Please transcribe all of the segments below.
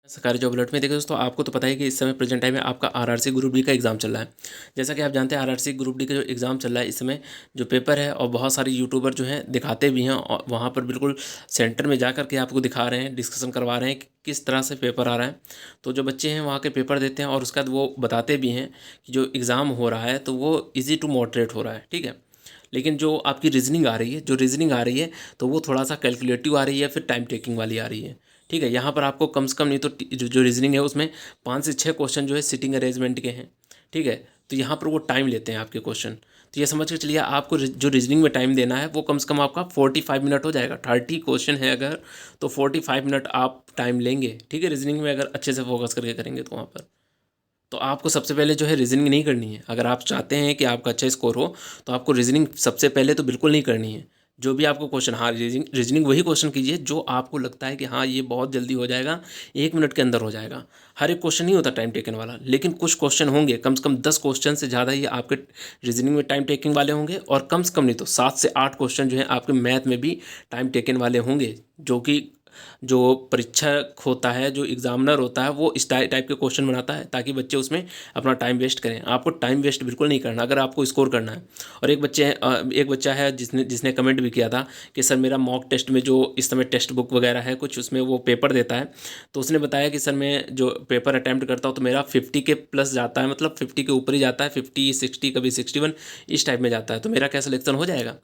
सरकारी job alert में देखिए दोस्तों, आपको तो पता है कि इस समय प्रेजेंट टाइम में आपका आरआरसी ग्रुप डी का एग्ज़ाम चल रहा है। जैसा कि आप जानते हैं आरआरसी ग्रुप डी का जो एग्ज़ाम चल रहा है इस समय जो पेपर है, और बहुत सारे यूट्यूबर जो हैं दिखाते भी हैं और वहाँ पर बिल्कुल सेंटर में जा कर के आपको दिखा रहे हैं, डिस्कशन करवा रहे हैं कि किस तरह से पेपर आ रहा है। तो जो बच्चे हैं वहाँ के पेपर देते हैं और उसके बाद वो बताते भी हैं कि जो एग्ज़ाम हो रहा है तो वो ईजी टू मॉडरेट हो रहा है, ठीक है। लेकिन जो आपकी रीजनिंग आ रही है, तो वो थोड़ा सा कैलकुलेटिव आ रही है, फिर टाइम टेकिंग वाली आ रही है, ठीक है। यहाँ पर आपको कम से कम नहीं तो जो रीजनिंग है उसमें 5 से 6 क्वेश्चन जो है सिटिंग अरेंजमेंट के हैं, ठीक है। तो यहाँ पर वो टाइम लेते हैं आपके क्वेश्चन। तो ये समझ के चलिए आपको जो रीजनिंग में टाइम देना है वो कम से कम आपका 45 मिनट हो जाएगा। 30 क्वेश्चन है अगर, तो 45 मिनट आप टाइम लेंगे, ठीक है। रीजनिंग में अगर अच्छे से फोकस करके करेंगे तो वहाँ पर तो आपको सबसे पहले जो है रीजनिंग नहीं करनी है। अगर आप चाहते हैं कि आपका अच्छा स्कोर हो तो आपको रीजनिंग सबसे पहले तो बिल्कुल नहीं करनी है। जो भी आपको क्वेश्चन, हाँ, रीजनिंग वही क्वेश्चन कीजिए जो आपको लगता है कि हाँ ये बहुत जल्दी हो जाएगा, 1 मिनट के अंदर हो जाएगा। हर एक क्वेश्चन नहीं होता टाइम टेकन वाला, लेकिन कुछ क्वेश्चन होंगे, कम से कम 10 क्वेश्चन से ज़्यादा ही आपके रीजनिंग में टाइम टेकिंग वाले होंगे, और कम से कम नहीं तो 7 से 8 क्वेश्चन जो है आपके मैथ में भी टाइम टेकन वाले होंगे। जो कि जो परीक्षक होता है, जो एग्ज़ामिनर होता है, वो इस टाइप के क्वेश्चन बनाता है ताकि बच्चे उसमें अपना टाइम वेस्ट करें। आपको टाइम वेस्ट बिल्कुल नहीं करना अगर आपको स्कोर करना है। और एक बच्चा है जिसने कमेंट भी किया था कि सर मेरा मॉक टेस्ट में जो इस समय टेक्स्ट बुक वगैरह है कुछ, उसमें वो पेपर देता है, तो उसने बताया कि सर मैं जो पेपर अटैम्प्ट करता हूँ तो मेरा 50 के प्लस जाता है, मतलब 50 के ऊपर ही जाता है, 50 60 कभी 61 इस टाइप में जाता है। तो मेरा क्या सिलेक्शन हो जाएगा?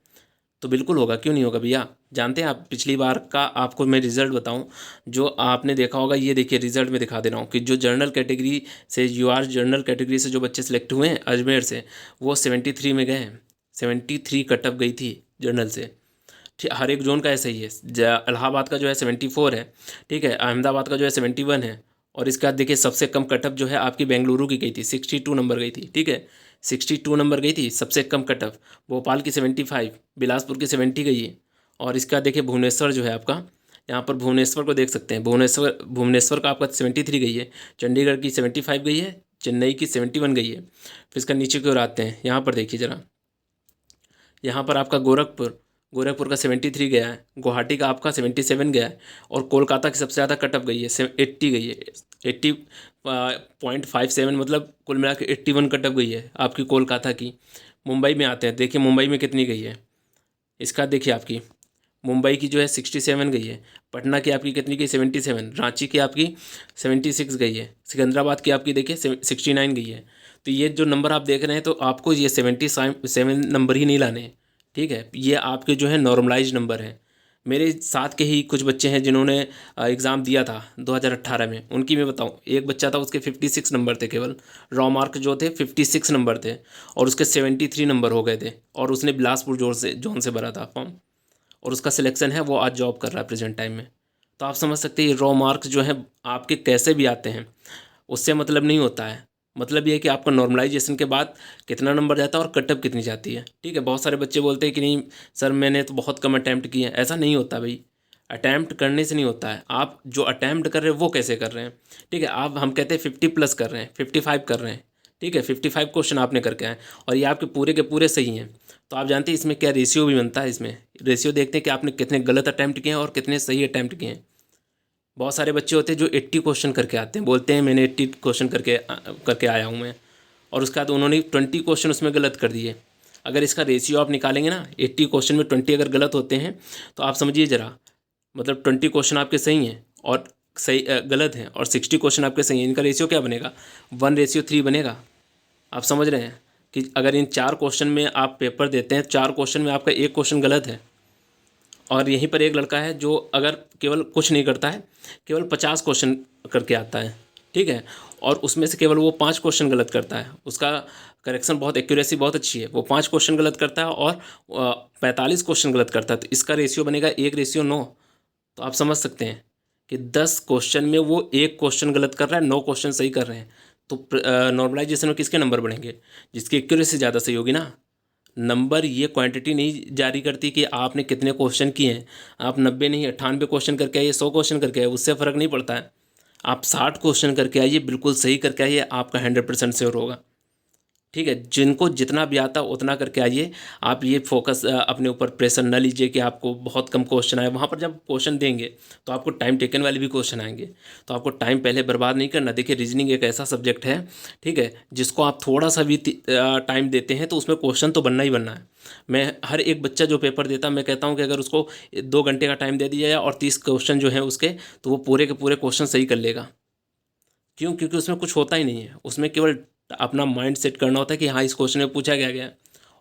तो बिल्कुल होगा, क्यों नहीं होगा भैया। जानते हैं आप, पिछली बार का आपको मैं रिज़ल्ट बताऊं, जो आपने देखा होगा, ये देखिए रिज़ल्ट में दिखा दे रहा हूँ कि जो जनरल कैटेगरी से, यूआर जनरल कैटेगरी से जो बच्चे सेलेक्ट हुए हैं अजमेर से, वो 73 में गए हैं। 73 कटअप गई थी जनरल से, ठीक। हर एक जोन का ऐसा ही है। इलाहाबाद का जो है 74 है, ठीक है। अहमदाबाद का जो है 71 है। और इसके बाद देखिए सबसे कम कटअप जो है आपकी बेंगलुरु की गई थी, 62 नंबर गई थी, ठीक है। 62 नंबर गई थी सबसे कम कटअप। भोपाल की 75, बिलासपुर की 70 गई है। और इसका देखिए भुवनेश्वर जो है आपका, यहाँ पर भुवनेश्वर को देख सकते हैं, भुवनेश्वर का आपका 73 गई है। चंडीगढ़ की 75 गई है। चेन्नई की 71 गई है। फिर इसका नीचे की ओर आते हैं, यहाँ पर देखिए ज़रा, यहाँ पर आपका गोरखपुर का 73 गया है। गुवाहाटी का आपका 77 गया है। और कोलकाता की सबसे ज़्यादा कटअप गई है, 80 गई है। 80.57, मतलब कुल मिला के 81 कटअप गई है आपकी कोलकाता की। मुंबई में आते हैं, देखिए मुंबई में कितनी गई है। इसका देखिए आपकी मुंबई की जो है 67 गई है। पटना की आपकी कितनी गई? 77। रांची की आपकी 76 गई है। सिकंदराबाद की आपकी देखिए 69 गई है। तो ये जो नंबर आप देख रहे हैं, तो आपको ये 77 नंबर ही नहीं लाने हैं, ठीक है। ये आपके जो है नॉर्मलाइज नंबर हैं। मेरे साथ के ही कुछ बच्चे हैं जिन्होंने एग्ज़ाम दिया था 2018 में, उनकी मैं बताऊं, एक बच्चा था उसके 56 नंबर थे, केवल रॉ मार्क जो थे 56 नंबर थे, और उसके 73 नंबर हो गए थे। और उसने बिलासपुर जोन से भरा था फॉर्म, और उसका सिलेक्शन है, वो आज जॉब कर रहा है प्रेजेंट टाइम में। तो आप समझ सकते हैं ये रॉ मार्क्स जो है आपके कैसे भी आते हैं, उससे मतलब नहीं होता है। मतलब ये है कि आपका नॉर्मलाइजेशन के बाद कितना नंबर जाता है और कटअप कितनी जाती है, ठीक है। बहुत सारे बच्चे बोलते हैं कि नहीं सर मैंने तो बहुत कम अटैम्प्ट किए हैं। ऐसा नहीं होता भाई, अटैम्प्ट करने से नहीं होता है। आप जो अटैम्प्ट कर रहे हैं वो कैसे कर रहे हैं, ठीक है। आप, हम कहते हैं 50 प्लस कर रहे हैं, 55 कर रहे हैं, ठीक है। 55 क्वेश्चन आपने करके आए और ये आपके पूरे के पूरे सही हैं। तो आप जानते हैं इसमें क्या रेशियो भी बनता है। इसमें रेशियो देखते हैं कि आपने कितने गलत अटैम्प्ट किए हैं और कितने सही अटैम्प्ट किए हैं। बहुत सारे बच्चे होते हैं जो 80 क्वेश्चन करके आते हैं, बोलते हैं मैंने 80 क्वेश्चन करके आया हूँ मैं, और उसके बाद उन्होंने 20 क्वेश्चन उसमें गलत कर दिए। अगर इसका रेशियो आप निकालेंगे ना, 80 क्वेश्चन में 20 अगर गलत होते हैं, तो आप समझिए ज़रा, मतलब 20 क्वेश्चन आपके सही हैं और गलत हैं, और 60 क्वेश्चन आपके सही हैं। इनका रेशियो क्या बनेगा? 1:3 बनेगा। आप समझ रहे हैं कि अगर इन 4 क्वेश्चन में आप पेपर देते हैं, 4 क्वेश्चन में आपका 1 क्वेश्चन गलत है, और यहीं पर एक लड़का है जो अगर केवल कुछ नहीं करता है, केवल 50 क्वेश्चन करके आता है, ठीक है, और उसमें से केवल वो 5 क्वेश्चन गलत करता है। उसका करेक्शन बहुत, एक्यूरेसी बहुत अच्छी है, वो 5 क्वेश्चन गलत करता है और 45 क्वेश्चन गलत करता है। तो इसका रेशियो बनेगा 1:9। तो आप समझ सकते हैं कि 10 क्वेश्चन में वो 1 क्वेश्चन गलत कर रहा है, 9 क्वेश्चन सही कर रहे हैं। तो नॉर्मलाइजेशन में किसके नंबर बढ़ेंगे? जिसकी एक्यूरेसी ज़्यादा सही होगी ना। नंबर ये क्वांटिटी नहीं जारी करती कि आपने कितने क्वेश्चन किए हैं। आप 90 नहीं 98 क्वेश्चन करके आइए, 100 क्वेश्चन करके आइए, उससे फ़र्क नहीं पड़ता है। आप 60 क्वेश्चन करके आइए, बिल्कुल सही करके आइए, आपका 100% श्योर होगा। ठीक है, जिनको जितना भी आता है उतना करके आइए। आप ये फोकस अपने ऊपर प्रेशर न लीजिए कि आपको बहुत कम क्वेश्चन आए। वहाँ पर जब क्वेश्चन देंगे तो आपको टाइम टेकन वाले भी क्वेश्चन आएंगे, तो आपको टाइम पहले बर्बाद नहीं करना। देखिए रीजनिंग एक ऐसा सब्जेक्ट है, ठीक है, जिसको आप थोड़ा सा भी टाइम देते हैं तो उसमें क्वेश्चन तो बनना ही बनना है। मैं हर एक बच्चा जो पेपर देता मैं कहता हूँ कि अगर उसको 2 घंटे का टाइम दे दिया जाए और 30 क्वेश्चन जो हैं उसके, तो वो पूरे के पूरे क्वेश्चन सही कर लेगा। क्यों? क्योंकि उसमें कुछ होता ही नहीं है, उसमें केवल अपना माइंड सेट करना होता है कि हाँ इस क्वेश्चन में पूछा गया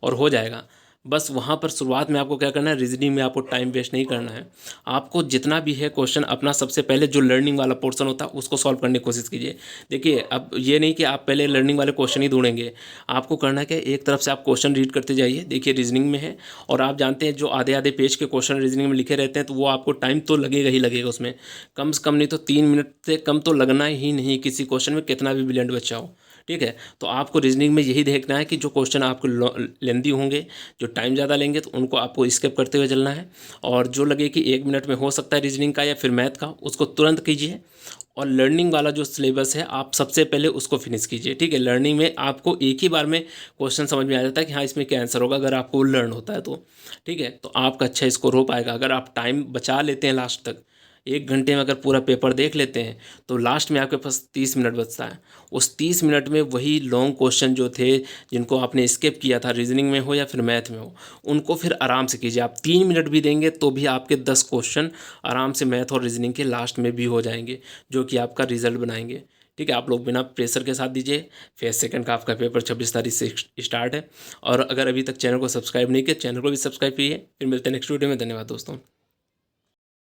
और हो जाएगा। बस वहाँ पर शुरुआत में आपको क्या करना है, रीजनिंग में आपको टाइम वेस्ट नहीं करना है। आपको जितना भी है क्वेश्चन अपना सबसे पहले जो लर्निंग वाला पोर्शन होता है उसको सॉल्व करने की कोशिश कीजिए। देखिए अब ये नहीं कि आप पहले लर्निंग वाले क्वेश्चन ही ढूंढेंगे, आपको करना क्या है, एक तरफ से आप क्वेश्चन रीड करते जाइए। देखिए रीजनिंग में है, और आप जानते हैं जो आधे आधे पेज के क्वेश्चन रीजनिंग में लिखे रहते हैं तो वो आपको टाइम तो लगेगा ही लगेगा उसमें, कम से कम नहीं तो 3 मिनट से कम तो लगना ही नहीं किसी क्वेश्चन में, कितना भी ब्रिलियंट बच्चा हो। ठीक है, तो आपको रीजनिंग में यही देखना है कि जो क्वेश्चन आपको लेंदी होंगे, जो टाइम ज़्यादा लेंगे, तो उनको आपको स्किप करते हुए चलना है। और जो लगे कि 1 मिनट में हो सकता है रीजनिंग का या फिर मैथ का, उसको तुरंत कीजिए। और लर्निंग वाला जो सिलेबस है आप सबसे पहले उसको फिनिश कीजिए। ठीक है, लर्निंग में आपको एक ही बार में क्वेश्चन समझ में आ जाता है कि हाँ इसमें क्या आंसर होगा, अगर आपको लर्न होता है तो। ठीक है, तो आपका अच्छा स्कोर हो पाएगा। अगर आप टाइम बचा लेते हैं लास्ट तक, 1 घंटे में अगर पूरा पेपर देख लेते हैं, तो लास्ट में आपके पास 30 मिनट बचता है। उस 30 मिनट में वही लॉन्ग क्वेश्चन जो थे, जिनको आपने स्किप किया था, रीजनिंग में हो या फिर मैथ में हो, उनको फिर आराम से कीजिए। आप 3 मिनट भी देंगे तो भी आपके 10 क्वेश्चन आराम से मैथ और रीजनिंग के लास्ट में भी हो जाएंगे, जो कि आपका रिजल्ट बनाएंगे। ठीक है, आप लोग बिना प्रेशर के साथ दीजिए। फेज सेकंड का आपका पेपर 26 तारीख से स्टार्ट है। और अगर अभी तक चैनल को सब्सक्राइब नहीं किया, चैनल को भी सब्सक्राइब कीजिए। फिर मिलते हैं नेक्स्ट वीडियो में। धन्यवाद दोस्तों।